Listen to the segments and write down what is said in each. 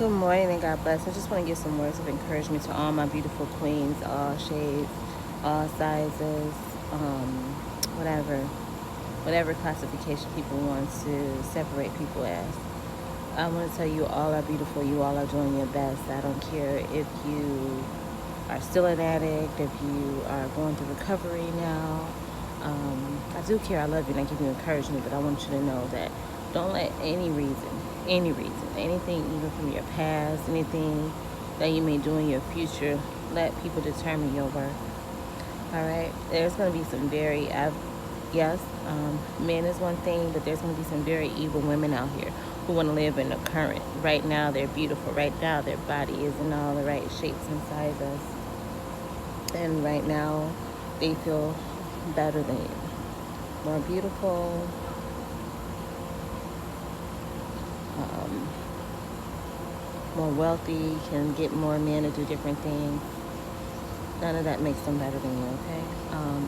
Good morning and God bless. I just want to give some words of encouragement to all my beautiful queens, all shades, all sizes, whatever, whatever classification people want to separate people as. I want to tell you all are beautiful. You all are doing your best. I don't care if you are still an addict, if you are going through recovery now. I do care. I love you and I give you encouragement, but I want you to know that don't let any reason, anything even from your past, anything that you may do in your future, let people determine your worth. All right? There's going to be some yes, men is one thing, but there's going to be some very evil women out here who want to live in the current. Right now, they're beautiful. Right now, their body is in all the right shapes and sizes. And right now, they feel better than you, more beautiful, more wealthy, can get more men to do different things. None of that makes them better than you, okay?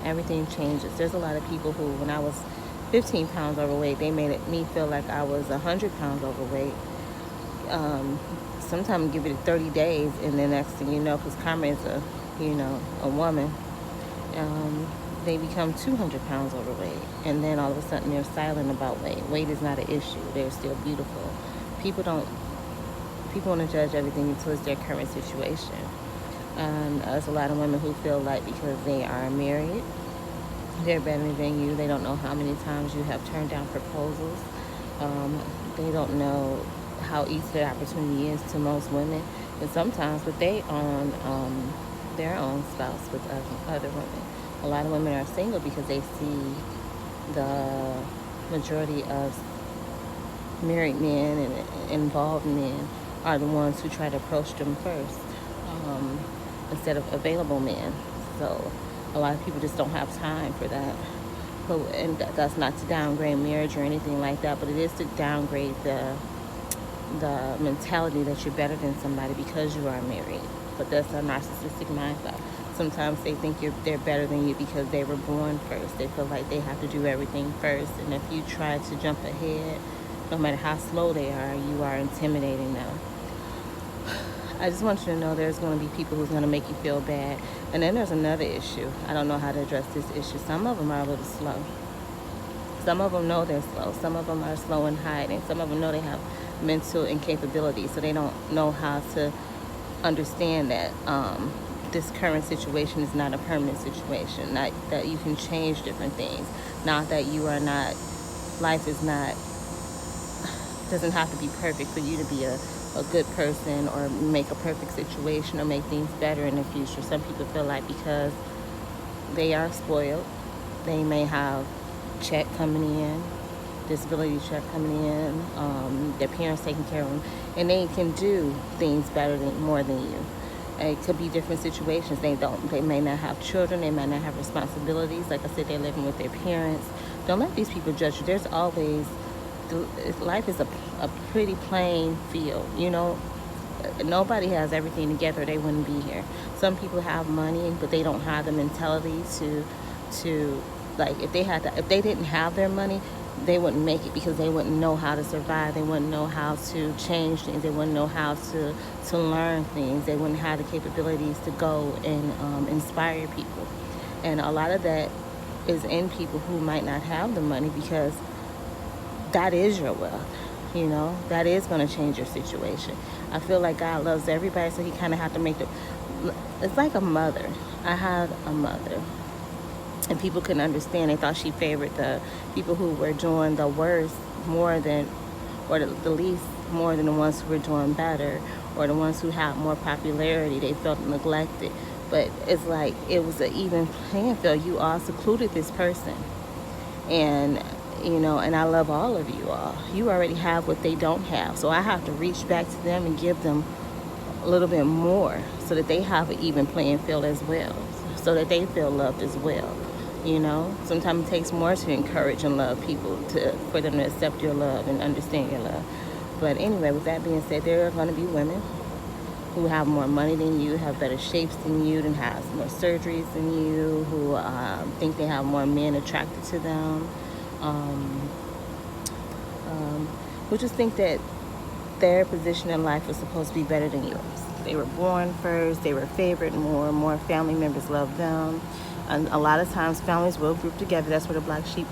Everything changes. There's a lot of people who, when I was 15 pounds overweight, they made me feel like I was 100 pounds overweight. Sometimes give it 30 days, and then next thing you know, because karma is a woman, they become 200 pounds overweight, and then all of a sudden they're silent about weight. Weight is not an issue. They're still beautiful. People want to judge everything until it's their current situation. There's a lot of women who feel like because they are married, they're better than you. They don't know how many times you have turned down proposals. They don't know how easy the opportunity is to most women, and sometimes with their own spouse with other women. A lot of women are single because they see the majority of married men and involved men are the ones who try to approach them first, instead of available men. So a lot of people just don't have time for that. And that's not to downgrade marriage or anything like that, but it is to downgrade the mentality that you're better than somebody because you are married. But that's a narcissistic mindset. Sometimes they think they're better than you because they were born first. They feel like they have to do everything first, and if you try to jump ahead, no matter how slow they are, you are intimidating them. I just want you to know there's going to be people who's going to make you feel bad. And then there's another issue. I don't know how to address this issue. Some of them are a little slow. Some of them know they're slow. Some of them are slow in hiding. Some of them know they have mental incapability, so they don't know how to understand that this current situation is not a permanent situation, not that you can change different things, not that you are not, life is not, doesn't have to be perfect for you to be a good person or make a perfect situation or make things better in the future. Some people feel like because they are spoiled, they may have check coming in, disability check coming in, their parents taking care of them, and they can do things more than you. It could be different situations. They may not have children, they may not have responsibilities. Like I said, they're living with their parents. Don't let these people judge you. There's always, life is a pretty plain field, nobody has everything together, they wouldn't be here. Some people have money, but they don't have the mentality to like, if they didn't have their money, they wouldn't make it because they wouldn't know how to survive. They wouldn't know how to change things. They wouldn't know how to learn things. They wouldn't have the capabilities to go and inspire people. And a lot of that is in people who might not have the money, because that is your wealth. That is going to change your situation. I feel like God loves everybody, so he kind of have to make it's like a mother. I had a mother, and people couldn't understand. They thought she favored the people who were doing the worst more than, or the least more than the ones who were doing better, or the ones who had more popularity. They felt neglected. But it's like it was an even playing field. You all secluded this person. And and I love all of you all. You already have what they don't have. So I have to reach back to them and give them a little bit more so that they have an even playing field as well, so that they feel loved as well. Sometimes it takes more to encourage and love people for them to accept your love and understand your love. But anyway, with that being said, there are going to be women who have more money than you, have better shapes than you, and have more surgeries than you, who think they have more men attracted to them, who just think that their position in life was supposed to be better than yours. They were born first, they were favored more family members loved them. And a lot of times families will group together. That's where the black sheep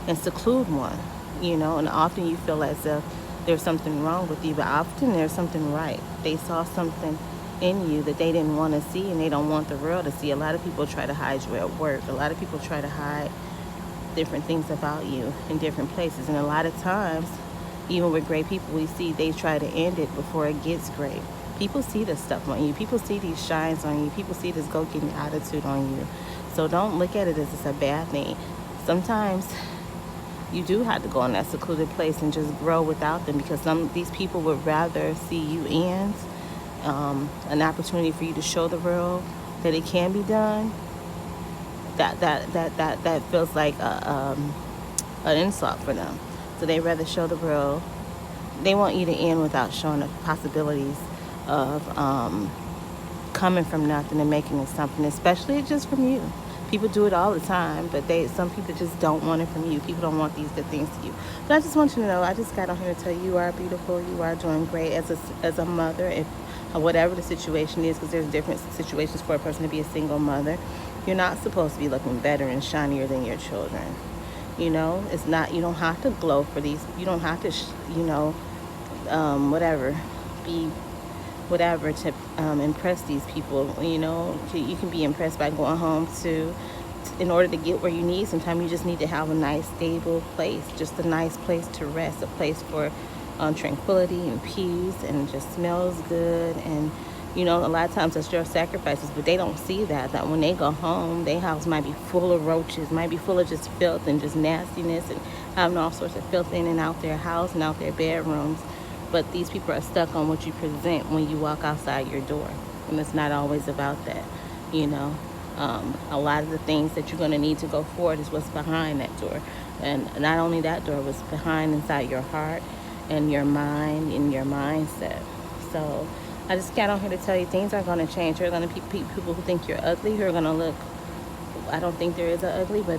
and seclude one, and often you feel as if there's something wrong with you, but often there's something right. They saw something in you that they didn't want to see, and they don't want the world to see. A lot of people try to hide you at work. A lot of people try to hide different things about you in different places. And a lot of times, even with great people, we see they try to end it before it gets great. People see this stuff on you. People see these shines on you. People see this go-getting attitude on you. So don't look at it as it's a bad thing. Sometimes you do have to go in that secluded place and just grow without them, because some of these people would rather see you end an opportunity for you to show the world that it can be done. That feels like an insult for them. So they rather show the world. They want you to end without showing the possibilities of coming from nothing and making it something, especially just from you. People do it all the time, but some people just don't want it from you. People don't want these good things to you. But I just want you to know, I just got on here to tell you, you are beautiful. You are doing great as a mother, if whatever the situation is, because there's different situations for a person to be a single mother. You're not supposed to be looking better and shinier than your children. It's not. You don't have to glow for these. You don't have to, be whatever to impress these people. You can be impressed by going home too. In order to get where you need, sometimes you just need to have a nice, stable place, just a nice place to rest, a place for tranquility and peace, and just smells good. And a lot of times that's their sacrifices, but they don't see that when they go home, their house might be full of roaches, might be full of just filth and just nastiness, and having all sorts of filth in and out their house and out their bedrooms. But these people are stuck on what you present when you walk outside your door, and it's not always about that. A lot of the things that you're going to need to go forward is what's behind that door, and not only that door, what's behind inside your heart and your mind and your mindset. So I just got on here to tell you, things are going to change. There are going to be people who think you're ugly, who are going to look, I don't think there is an ugly, but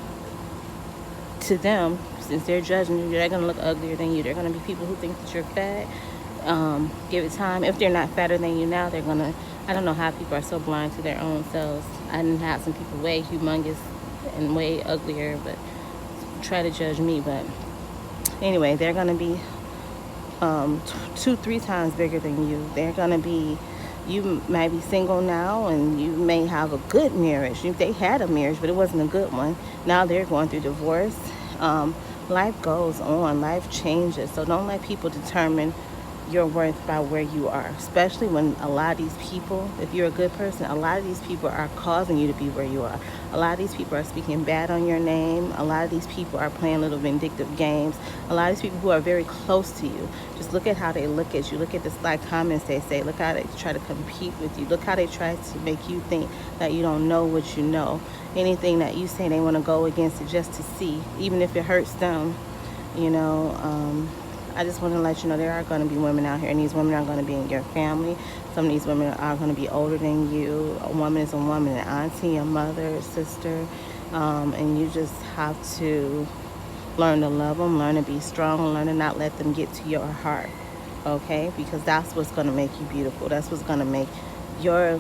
to them, since they're judging you, they're going to look uglier than you. There are going to be people who think that you're fat. Give it time. If they're not fatter than you now, they're going to, I don't know how people are so blind to their own selves. I didn't have some people way humongous and way uglier, but try to judge me. But anyway, they're going to be 2-3 times bigger than you. They're gonna be, you might be single now and you may have a good marriage. They had a marriage, but it wasn't a good one. Now they're going through divorce. Life goes on, life changes. So don't let people determine your worth by where you are, especially when a lot of these people, if you're a good person, a lot of these people are causing you to be where you are. A lot of these people are speaking bad on your name. A lot of these people are playing little vindictive games. A lot of these people who are very close to you, just look at how they look at you. Look at the slight comments they say. Look how they try to compete with you. Look how they try to make you think that you don't know what you know. Anything that you say, they want to go against it just to see, even if it hurts them. I just want to let you know there are going to be women out here, and these women are going to be in your family. Some of these women are going to be older than you. A woman is a woman, an auntie, a mother, a sister, and you just have to learn to love them, learn to be strong, and learn to not let them get to your heart, okay? Because that's what's going to make you beautiful. That's what's going to make your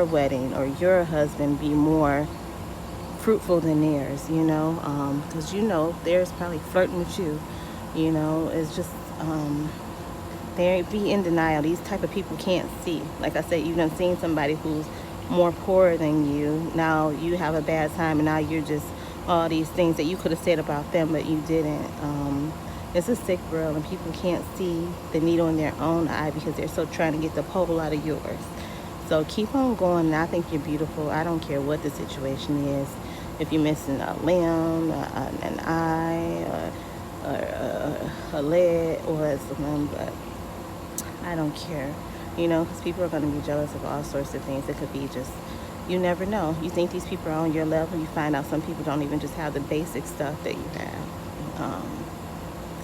wedding or your husband be more fruitful than theirs, because theirs probably flirting with you. It's just they be in denial. These type of people can't see. Like I said, you've done seen somebody who's more poor than you. Now you have a bad time, and now you're just all these things that you could have said about them, but you didn't. It's a sick world, and people can't see the needle in their own eye because they're so trying to get the pole out of yours. So keep on going, and I think you're beautiful. I don't care what the situation is. If you're missing a limb, an eye, or a leg or something, but I don't care, because people are going to be jealous of all sorts of things. It could be just, you never know. You think these people are on your level, you find out some people don't even just have the basic stuff that you have.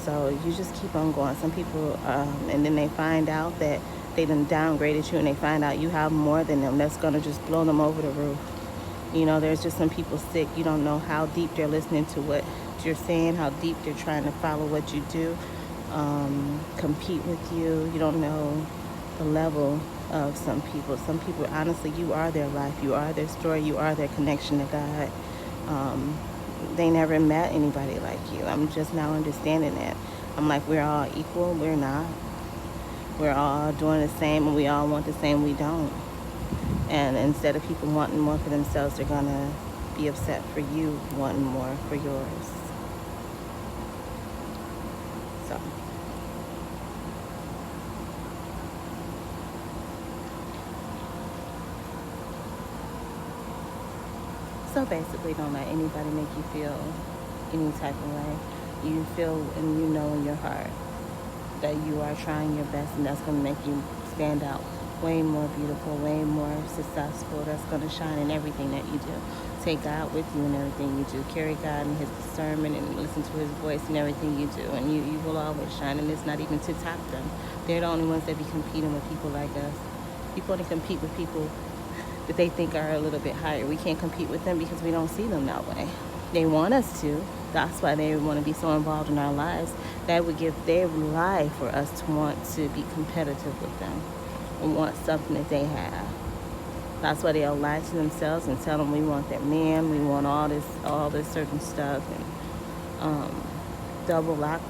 So you just keep on going. Some people, and then they find out that they done downgraded you, and they find out you have more than them. That's going to just blow them over the roof. There's just some people sick. You don't know how deep they're listening to what you're saying, how deep they're trying to follow what you do. compete with you. You don't know the level of some people. Some people, honestly, you are their life. You are their story. You are their connection to God. They never met anybody like you. I'm just now understanding that. I'm like, we're all equal. We're not. We're all doing the same, and we all want the same. We don't. And instead of people wanting more for themselves, they're going to be upset for you wanting more for yours. So. So basically, don't let anybody make you feel any type of way. You feel and you know in your heart that you are trying your best, and that's going to make you stand out way more beautiful, way more successful. That's going to shine in everything that you do. Take God with you in everything you do. Carry God in his discernment and listen to his voice in everything you do. And you will always shine. And it's not even to top them. They're the only ones that be competing with people like us. People only compete with people that they think are a little bit higher. We can't compete with them because we don't see them that way. They want us to. That's why they want to be so involved in our lives. That would give their life for us to want to be competitive with them and want something that they have. That's why they'll lie to themselves and tell them we want that man, we want all this certain stuff, and double lock,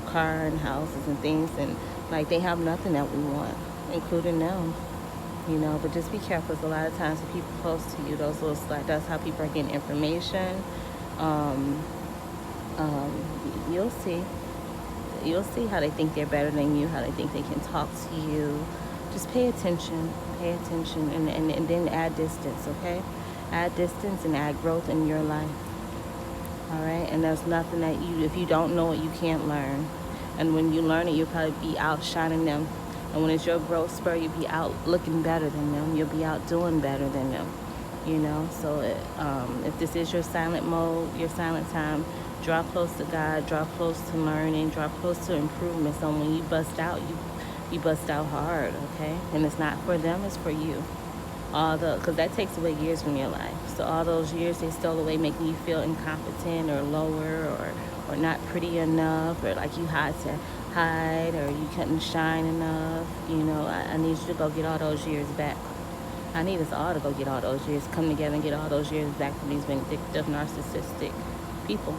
car and houses and things, and like they have nothing that we want, including them. But just be careful. Because a lot of times the people close to you, those little that's how people are getting information. You'll see how they think they're better than you, how they think they can talk to you. Just pay attention, and then add distance, okay? Add distance and add growth in your life, all right? And there's nothing that if you don't know it, you can't learn. And when you learn it, you'll probably be outshining them. And when it's your growth spur, you'll be out looking better than them. You'll be out doing better than them, So if this is your silent mode, your silent time, draw close to God, draw close to learning, draw close to improvement. So when you bust out, you bust out hard, okay? And it's not for them, it's for you. Because that takes away years from your life. So all those years they stole away, making you feel incompetent or lower or not pretty enough, or like you had to hide, or you couldn't shine enough. I need you to go get all those years back. I need us all to go get all those years, come together and get all those years back from these vindictive, narcissistic people.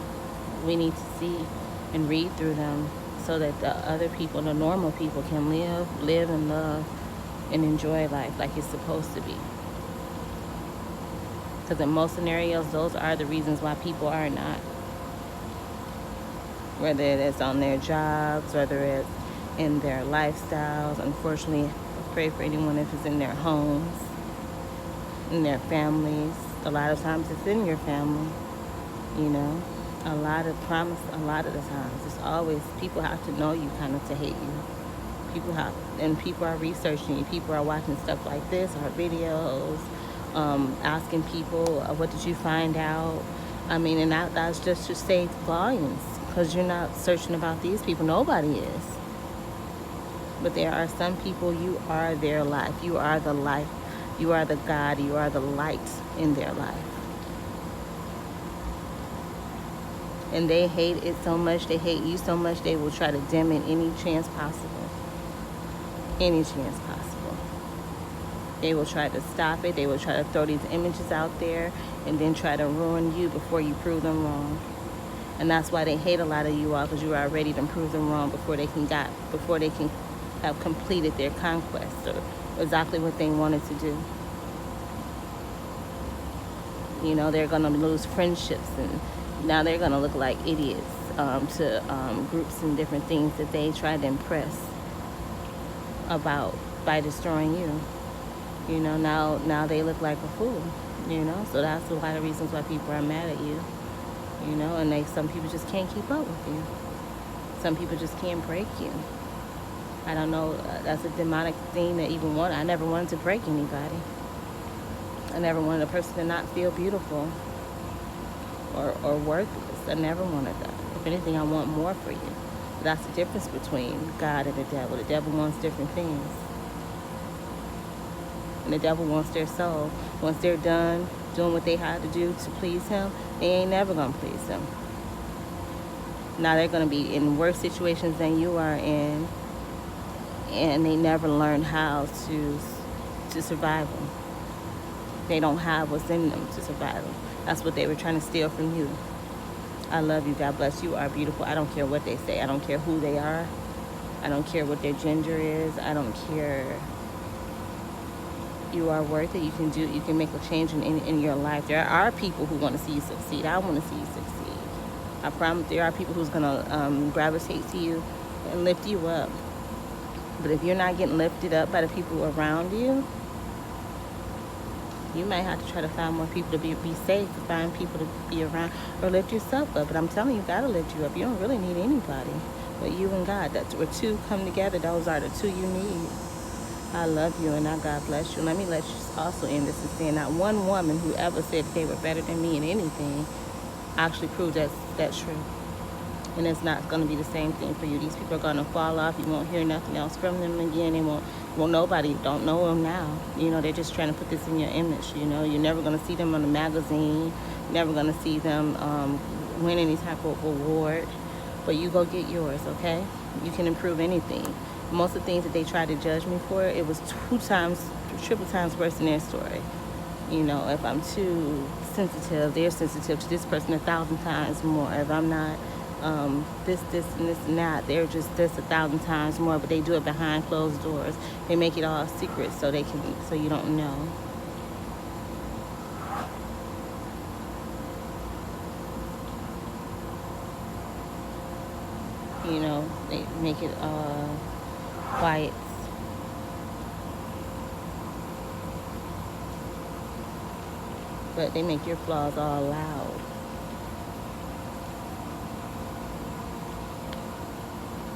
We need to see and read through them so that the other people, the normal people, can live and love and enjoy life like it's supposed to be. Because in most scenarios, those are the reasons why people are not. Whether it's on their jobs, whether it's in their lifestyles. Unfortunately, I pray for anyone if it's in their homes, in their families. A lot of times it's in your family, A lot of the times. It's always, people have to know you kind of to hate you. People are researching you. People are watching stuff like this, our videos, asking people, what did you find out? And that's just to say volumes. Because you're not searching about these people. Nobody is. But there are some people, you are their life. You are the life. You are the God. You are the light in their life. And they hate it so much. They hate you so much. They will try to dim it any chance possible. Any chance possible. They will try to stop it. They will try to throw these images out there and then try to ruin you before you prove them wrong. And that's why they hate a lot of you all, because you are ready to prove them wrong before they can have completed their conquest or exactly what they wanted to do. They're going to lose friendships, and now they're going to look like idiots to groups and different things that they try to impress about by destroying you. Now they look like a fool, So that's a lot of reasons why people are mad at you. And some people just can't keep up with you. Some people just can't break you. I don't know, that's a demonic thing that even I never wanted to break anybody. I never wanted a person to not feel beautiful or worthless. I never wanted that. If anything, I want more for you. That's the difference between God and the devil. The devil wants different things. And the devil wants their soul. Once they're done doing what they had to do to please him, they ain't never gonna please him. Now they're going to be in worse situations than you are in, and they never learned how to survive them. They don't have what's in them to survive them. That's what they were trying to steal from you. I love you. God bless you. You are beautiful. I don't care what they say. I don't care who they are. I don't care what their gender is. I don't care. You are worth it. You can do. You can make a change in your life. There are people who want to see you succeed. I want to see you succeed. I promise. There are people who's gonna gravitate to you and lift you up. But if you're not getting lifted up by the people around you, you might have to try to find more people to be safe, to find people to be around, or lift yourself up. But I'm telling you, God will lift you up. You don't really need anybody but you and God. That's where two come together. Those are the two you need. I love you, and now God bless you. Let me let you also end this and say, not one woman who ever said they were better than me in anything actually proved that's true. And it's not going to be the same thing for you. These people are going to fall off. You won't hear nothing else from them again. They won't. Well, nobody don't know them now. You know, they're just trying to put this in your image. You know, you're never going to see them on the magazine. You're never going to see them win any type of award. But you go get yours, okay? You can improve anything. Most of the things that they tried to judge me for, it was triple times worse than their story. You know, if I'm too sensitive, they're sensitive to this person 1,000 times more. If I'm not this and this and that, they're just this 1,000 times more, but they do it behind closed doors. They make it all secret so you don't know. You know, they make it quiet. But they make your flaws all loud.